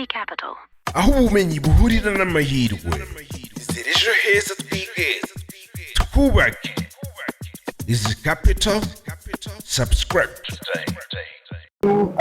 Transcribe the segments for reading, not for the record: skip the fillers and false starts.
City Capital. aho ubumenyi buhurira n'amahirwe. Izere ejo heza twige twubake. Easy Capital, subscribe today.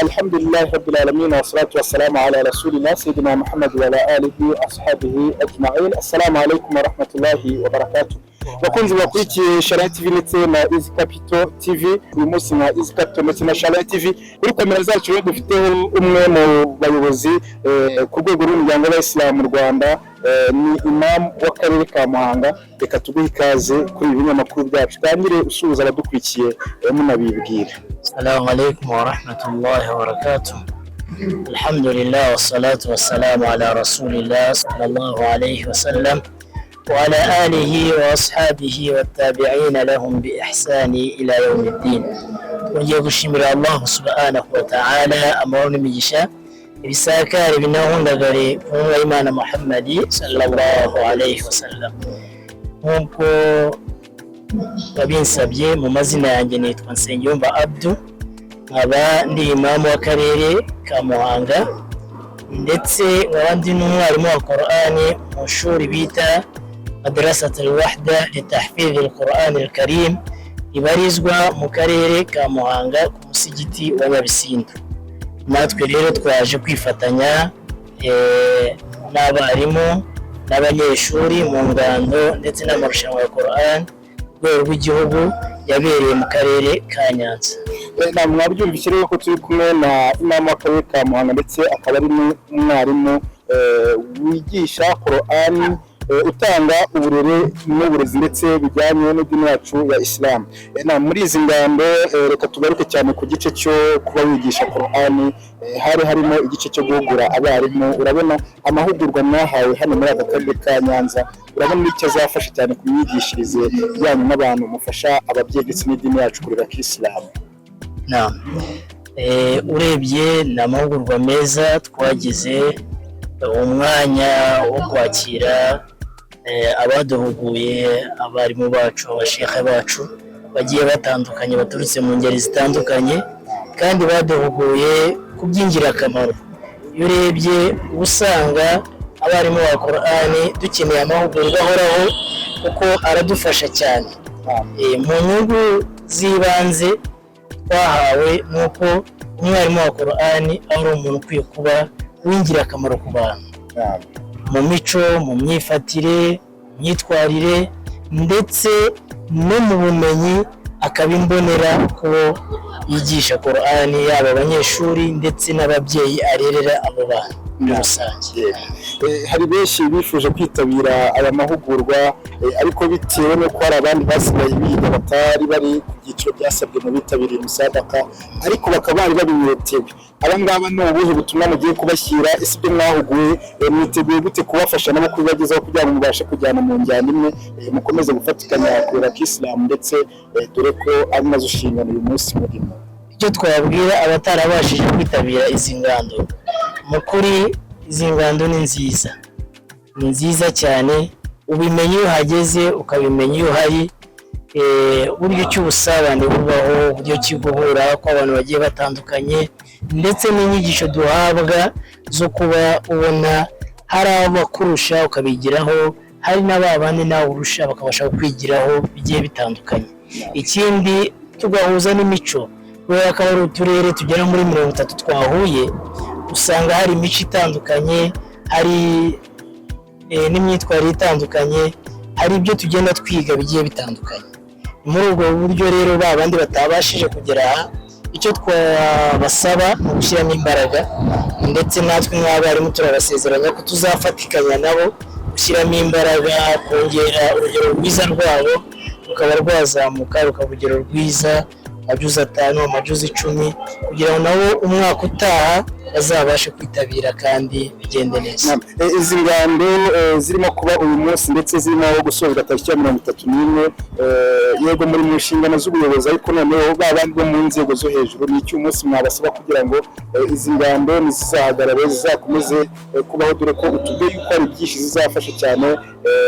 الحمد لله رب العالمين والصلاة والسلام على رسول الله سيدنا محمد وعلى آله وأصحابه أجمعين. السلام عليكم ورحمة الله وبركاته. bakunzi bakurikiye Shalom TV ndetse na Easy Capital TV, uyu munsi na Easy Capital ndetse na Shalom TV kuri kamera zacu rero dufiteho umwe mu bayobozi ku rwego rw'umuryango w'Abayisilamu mu Rwanda, ni imam w'akarere ka Muhanga. Reka tuguhe ikaze kuri ibi binyamakuru byacu, tangire usuhuza abadukurikiye munabibwira. Assalamu alaikum wa rahmatullahi wa barakatuh. Alhamdulillah wassalatu wassalamu ala rasulillah sallallahu alayhi wa sallam وعلى آله وأصحابه والتابعين لهم بإحسان إلى يوم الدين. ونجي gushimira Allah subhanahu wa ta'ala amahoro n'imigisha ibisakare binahundagare ku Imana Muhammadi sallallahu alayhi wa sallam. Nkuko babinsabye, mu mazina yanjye nitwa Nsengiyumva Abdu, nkaba ndi imamu w'akarere ka Muhanga ndetse nkaba ndi n'umwarimu wa Qur'ani mu shuri bita مدرسة الوحدة لتحفيظ القرآن الكريم ibarizwa mu karere ka Muhanga ku musigiti wa Nyabisindu. Natwe rero twaje kwifatanya n'abarimu n'abanyeshuri mu ngando ndetse n'amarushanwa ya Qur'an ku rwego rw'igihugu yabereye mu karere ka Nyanza. Mwabyumvise rero ko turi kumwe na imam w'akarere ka Muhanga ndetse akaba ari n'umwarimu wigisha Qur'an, utanga uburere n'uburezi ndetse bijyanye n'idini yacu ya Islam. Muri izi ngando reka tugaruke cyane ku gice cyo kuba wigisha Qur'ani, hari harimo igice cyo guhugura abarimu. Urabona amahugurwa mwahawe hano muri aka karere ka Nyanza, urabona icyo azafasha cyane ku myigishirize yanyu n'abantu mufasha ababyeyi ndetse n'idini yacu kurera Islam. Urebye ni amahugurwa meza, twagize umwanya wo kwakira abaduhuguye, abarimu bacu, abashekhe bacu bagiye batandukanye baturutse mu ngeri zitandukanye kandi baduhuguye ku by'ingirakamaro. Iyo urebye usanga abarimu ba Qur'ani dukeneye amahugurwa ahoraho kuko aradufasha cyane. Mu nyungu z'ibanze twahawe nuko umwarimu wa Qur'ani ari umuntu ukwiye kuba w'ingirakamaro ku bantu mu mico, mu myifatire, myitwarire ndetse no mu bumenyi, akaba imbonera ko yigisha Qur'ani yaba abanyeshuri ndetse n'ababyeyi arerera abo bantu muri rusange. Hari benshi bifuje kwitabira aya mahugurwa ariko bitewe n'uko hari abandi basigaye biga batari bari ku byiciro byasabwe mu bitabiriye musadaka, ariko bakaba bari babinyotewe. Aba ngaba ni ubuhe butumwa mugiye kubashyira? Ese ibyo mwahuguye mwiteguye gute kubafasha nabo kubibagezaho kugira ngo mubashe kujyana mu njyana imwe, mukomeze gufatikanya kurera Islam ndetse dore ko ari nazo nshingano uyu munsi murimo? Icyo twabwira abatarabashije kwitabira izi ngando, mu kuri izi ngando ni nziza cyane. Ubimenya iyo uhageze, ukabimenya iyo uhari, uburyo cy'ubusabane bubaho, uburyo cy'uguhura kw'abantu bagiye batandukanye ndetse n'inyigisho duhabwa zo kuba ubona hari abakurusha ukabigiraho, hari n'abandi nawe urusha bakabasha kwigiraho bigiye bitandukanye. Ikindi tugahuza n'imico, kubera ko ari uturere tugera muri 30 twahuye, usanga hari imico itandukanye, hari n'imyitwarire itandukanye, hari ibyo tugenda twiga bigiye bitandukanye. Muri ubwo buryo rero babandi batabashije kugera aha, icyo twabasaba mu gushyiramo imbaraga ndetse natwe nk'abarimu turabasezeranya ko tuzafatikanya nabo gushyiramo imbaraga, kongera urugero rwiza rwabo rukaba rwazamuka, rukaba urugero rwiza amajuzi 5, amajuzi 10, kugira ngo nabo umwaka utaha bazabashe kwitabira kandi bigende neza. Izi ngando zirimo kuba uyu munsi ndetse zirimo gusozwa tariki ya 31, yego muri mu nshingano z'ubuyobozi, ariko noneho babandi bo mu nzego zo hejuru, ni iki umunsi mwabasaba kugira ngo izi ngando nizizahagarare zizakomeze kubaho, dore ko utugoye yuko ari byinshi zizafasha cyane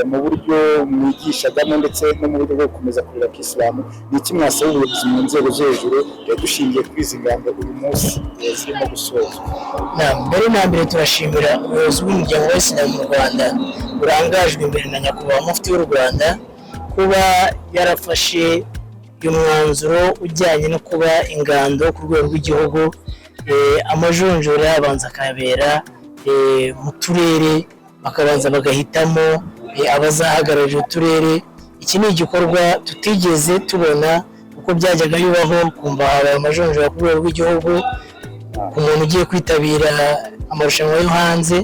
mu buryo mwigishagamo ndetse no mu buryo bwo gukomeza kurera Islam? Ni iki mwasaba ubuyobozi mu nzego zo hejuru dushingiye kuri izi ngando uyu munsi zirimo gusozwa? mbere na mbere turashimira ubuyobozi bw'umuryango w'Isilamu mu Rwanda burangajwe imbere na nyakubahwa mufti w'u Rwanda kuba yarafashe umwanzuro ujyanye no kuba ingando ku rwego rw'igihugu amajonjora yabanza akabera mu turere bakabanza bagahitamo abazahagararira uturere. Iki ni igikorwa tutigeze tubona uko byajyaga bibaho, kumva habaye amajonjora ku rwego rw'igihugu ku muntu ugiye kwitabira amarushanwa yo hanze,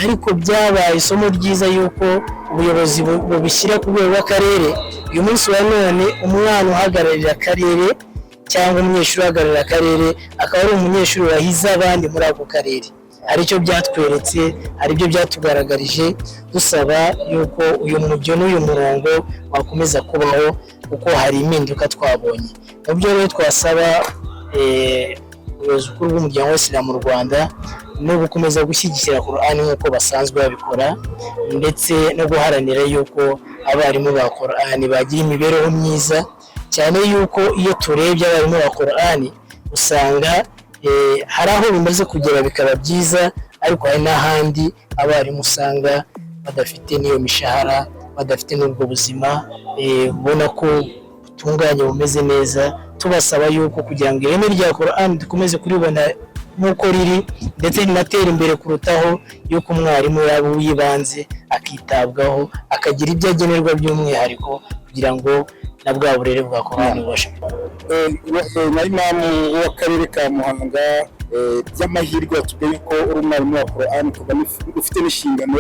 ariko byabaye isomo ryiza yuko ubuyobozi bubishyira ku rwego rw'akarere. Uyu munsi wa none umwana uhagararira akarere cyangwa umunyeshuri uhagararira akarere akaba ari umunyeshuri wahize abandi muri ako karere. Aricyo byatweretse, aribyo byatugaragarije, dusaba yuko uyu mujyo n'uyu murongo wakomeza kubaho kuko hari impinduka twabonye. Mu byo rero twasaba ubuyobozi bukuru bw'umuryango w'Isilamu mu Rwanda no gukomeza gushyigikira Qur'ani nk'uko basanzwe babikora, ndetse no guharanira yuko abarimu ba Qur'ani bagira imibereho myiza, cyane yuko iyo turebye abarimu ba Qur'ani usanga hari aho bimaze kugera bikaba byiza, ariko hari n'ahandi abarimu usanga badafite n'iyo mishahara, badafite n'ubwo buzima ubona ko butunganye bumeze neza. Tubasaba yuko kugira ngo ireme rya Qur'ani dukomeze kuribona nk'uko riri, ndetse rinatera imbere kurutaho, yuko umwarimu yaba uwibanze akitabwaho, akagira ibyo agenerwa by'umwihariko kugira ngo na bwa burere bwa Qur'ani bubashe. Na imamu w'akarere ka Muhanga by'amahirwe watubwiye ko uri umwarimu wa Qur'ani, ufite n'inshingano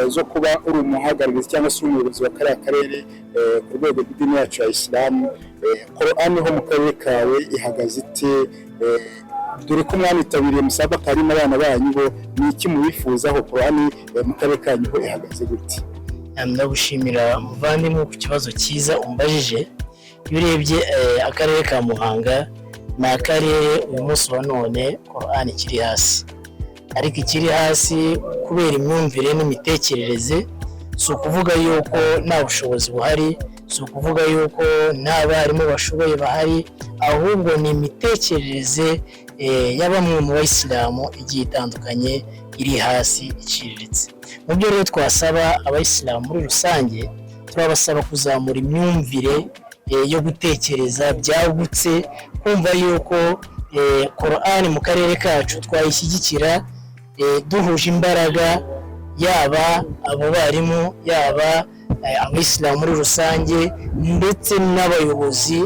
zo kuba uri umuhagararizi cyangwa se umuyobozi wa kariya karere ku rwego rw'idini yacu ya Isilamu. Qur'ani ho mu karere kawe ihagaze ite? Dore ko mwanitabiriye musabaka harimo abana banyu, bo ni iki mubifuzaho? Qur'ani mu karere kanyu ho ihagaze gute? Ndagushimira muvandimwe ku kibazo cyiza umbajije. Iyo urebye akarere ka Muhanga ni akarere uyu munsi wa none Qur'ani ikiri hasi, ariko ikiri hasi kubera imyumvire n'imitekerereze. Si ukuvuga yuko nta bushobozi buhari, si ukuvuga yuko nta barimu bashoboye bahari, ahubwo ni imitekerereze ya bamwe mu bayisilamu igiye itandukanye, iri hasi iciriritse. Mu byo rero twasaba abayisilamu muri rusange, turabasaba kuzamura imyumvire yo gutekereza byagutse, kumva yuko Qur'ani mu karere kacu twayishyigikira duhuje imbaraga, yaba abo barimu, yaba abayisilamu muri rusange, ndetse n'abayobozi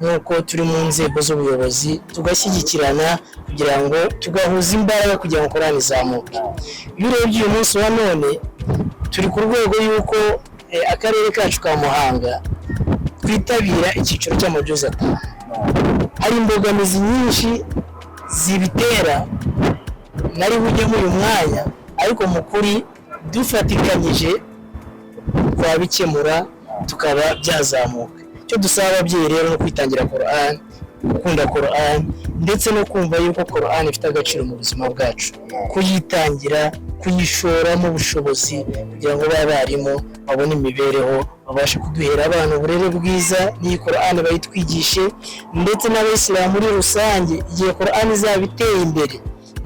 nk'uko turi mu nzego z'ubuyobozi, tugashyigikirana kugira ngo tugahuza imbaraga kugira ngo Qur'ani izamuke. Iyo urebye uyu munsi wa none turi ku rwego yuko akarere kacu ka Muhanga twitabira icyiciro cy'amajuzi 5. Hari imbogamizi nyinshi zibitera nari bujye muri uyu mwanya, ariko mu kuri dufatikanyije twabikemura tukaba byazamuka. Icyo dusaba ababyeyi rero no kwitangira Qur'ani, gukunda Qur'ani, ndetse no kumva yuko Qur'ani ifite agaciro mu buzima bwacu, kuyitangira, kuyishoramo ubushobozi kugira ngo abarimu babone imibereho, babashe kuduhera abana uburere bwiza, n'iyi Qur'ani bayitwigishe, ndetse n'abayisilamu muri rusange. Igihe Qur'ani izaba iteye imbere,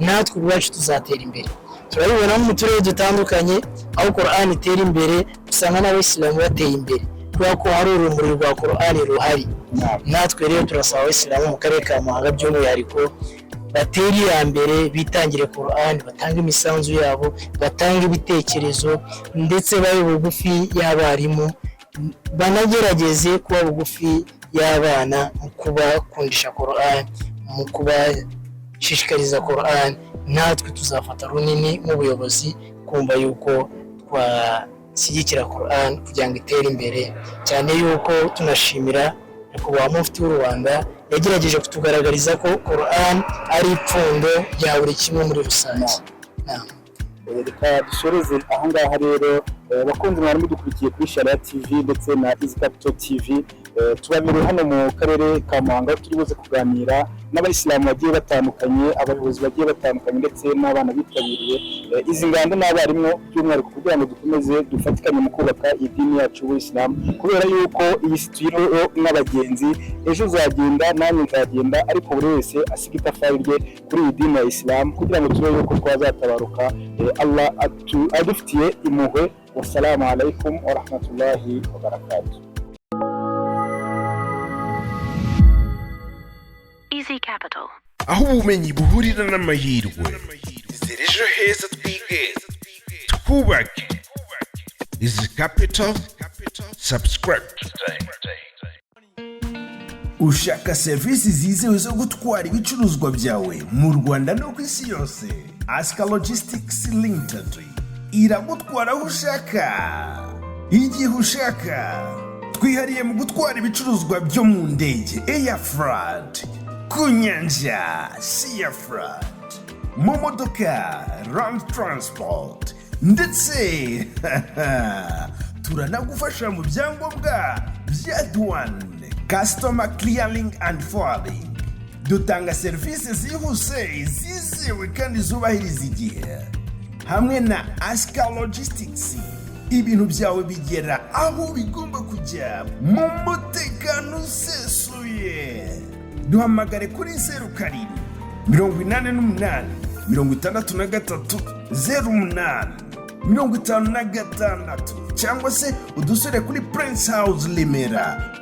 natwe ubwacu tuzatera imbere. Turabibona mu turere dutandukanye aho Qur'ani itera imbere, usanga n'abayisilamu bateye imbere kubera ko hari urumuri rwa Qur'ani ruhari. Natwe rero turasaba abayisilamu mu karere ka Muhanga by'umwihariko batera iya mbere, bitangire Qur'ani, batanga imisanzu yabo, batanga ibitekerezo, ndetse babe bugufi y'abarimu, banagerageze kuba bugufi y'abana mu kubakundisha Qur'ani, mu kubashishikariza Qur'ani. Natwe tuzafata runini nk'ubuyobozi kumva yuko twashyigikira Qur'ani kugira ngo itere imbere, cyane yuko tunashimira nyakubahwa mufti w'u Rwanda yagerageje kutugaragariza ko Qur'ani ari ipfundo rya buri kimwe muri rusange. Reka dusoreze aho ngaha rero, abakunzi mwari mudukurikiye kuri Sharia TV ndetse na Easy Capital TV, tubabereye hano mu karere ka Muhanga, turi buze kuganira n'abayisilamu bagiye batandukanye, abayobozi bagiye batandukanye ndetse n'abana bitabiriye izi ngando n'abarimu by'umwihariko kugira ngo dukomeze dufatikanye mu kubaka idini yacu y'Isilamu, kubera yuko iyi si tuyiriho n'abagenzi, ejo uzagenda nanjye nzagenda, ariko buri wese asiga itafari rye kuri iyi dini ya Isilamu kugira ngo turebe yuko twazatabaruka Allah adufitiye impuhwe. Wassalamu alaikum wa rahmatullahi wa barakatuh. Easy Capital. aho ubumenyi buhurira n'amahirwe. Ejo heza twige twubake. Easy Capital. Subscribe today. Ushaka serivisi zizewe zo gutwara ibicuruzwa byawe mu Rwanda no ku isi yose? Aska Logistics Limited iragutwara aho ushaka, igihe ushaka. Twihariye mu gutwara ibicuruzwa byo mu ndege, air freight, ku nyanja, sea freight, mu modoka, land transport, ndetse turanagufasha mu byangombwa bya douane, customer clearing and forwarding. Dutanga serivisi zihuse, zizewe kandi zubahiriza igihe. Hamwe na Aska Logistics, ibintu byawe bigera aho bigomba kujya mu mutekano usesuye. Duhamagare kuri 07 88 63 08 56 cyangwa se udusure kuri Prince House Limera.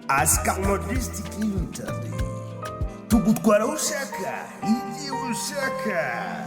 Aska Logistics Limited, tugutwara ushaka, igihe ushaka.